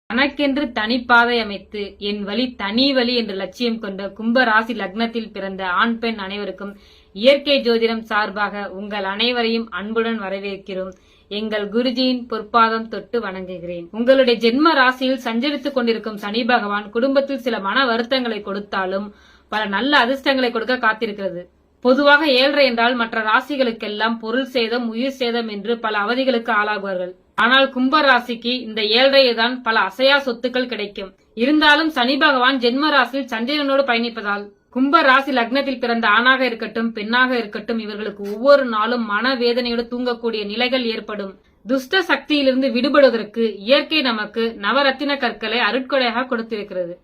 தனக்கென்று தனிப்பாதை அமைத்து என் வழி தனி வழி என்ற லட்சியம் கொண்ட கும்ப ராசி லக்னத்தில் பிறந்த ஆண் பெண் அனைவருக்கும் இயற்கை ஜோதிடம் சார்பாக உங்கள் அனைவரையும் அன்புடன் வரவேற்கிறோம். எங்கள் குருஜியின் பொற்பாதம் தொட்டு வணங்குகிறேன். உங்களுடைய ஜென்ம ராசியில் சஞ்சரித்துக் கொண்டிருக்கும் சனி பகவான் குடும்பத்தில் சில மன வருத்தங்களை கொடுத்தாலும் பல நல்ல அதிர்ஷ்டங்களை கொடுக்க காத்திருக்கிறது. பொதுவாக 7.5 என்றால் மற்ற ராசிகளுக்கெல்லாம் பொருள் சேதம், உயிர் சேதம் என்று பல அவதிகளுக்கு ஆளாகுவார்கள். ஆனால் கும்ப ராசிக்கு இந்த 7.5 தான் பல அசையா சொத்துக்கள் கிடைக்கும். இருந்தாலும் சனி பகவான் ஜென்ம ராசியில் சந்திரனோடு பயணிப்பதால் கும்ப ராசி லக்னத்தில் பிறந்த ஆணாக இருக்கட்டும் பெண்ணாக இருக்கட்டும் இவர்களுக்கு ஒவ்வொரு நாளும் மனவேதனையோடு தூங்கக்கூடிய நிலைகள் ஏற்படும். துஷ்ட சக்தியிலிருந்து விடுபடுவதற்கு இயற்கை நமக்கு நவரத்தின கற்களை அருட்கொடையாக கொடுத்திருக்கிறது.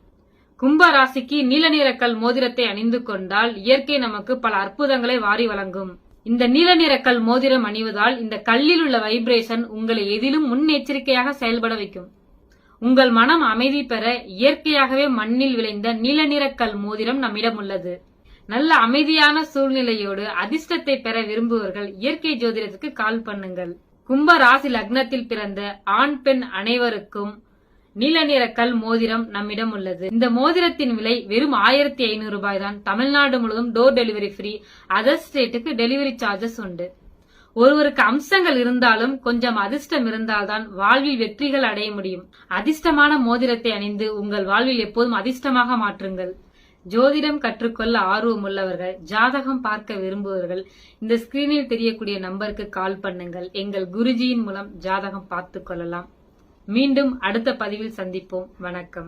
கும்ப ராசிக்கு நீல நிறக்கல் மோதிரத்தை அணிந்து கொண்டால் இயற்கை நமக்கு பல அற்புதங்களை வாரி வழங்கும். இந்த நீல நிறக்கல் மோதிரம் அணிவதால் இந்த கல்லில் உள்ள வைப்ரேஷன் உங்களை எதிலும் முன்னெச்சரிக்கையாக செயல்பட வைக்கும். உங்கள் மனம் அமைதி பெற இயற்கையாகவே மண்ணில் விளைந்த நீல நிறக்கல் மோதிரம் நம்மிடம் உள்ளது. நல்ல அமைதியான சூழ்நிலையோடு அதிர்ஷ்டத்தை பெற விரும்புவர்கள் இயற்கை ஜோதிடத்துக்கு கால் பண்ணுங்கள். கும்ப ராசி லக்னத்தில் பிறந்த ஆண் பெண் அனைவருக்கும் நீல நிற கல் மோதிரம் நம்மிடம் உள்ளது. இந்த மோதிரத்தின் விலை வெறும் 1500 ரூபாய் தான். தமிழ்நாடு முழுவதும் டோர் டெலிவரி ஃப்ரீ. அதர் ஸ்டேட்டுக்கு டெலிவரி சார்ஜஸ் உண்டு. ஒருவருக்கு அம்சங்கள் இருந்தாலும் கொஞ்சம் அதிர்ஷ்டம் இருந்தால்தான் வாழ்வில் வெற்றிகள் அடைய முடியும். அதிர்ஷ்டமான மோதிரத்தை அணிந்து உங்கள் வாழ்வில் எப்போதும் அதிர்ஷ்டமாக மாற்றுங்கள். ஜோதிடம் கற்றுக்கொள்ள ஆர்வம் உள்ளவர்கள், ஜாதகம் பார்க்க விரும்புவர்கள் இந்த ஸ்கிரீனில் தெரியக்கூடிய நம்பருக்கு கால் பண்ணுங்கள். எங்கள் குருஜியின் மூலம் ஜாதகம் பார்த்துக் கொள்ளலாம். மீண்டும் அடுத்த பதிவில் சந்திப்போம். வணக்கம்.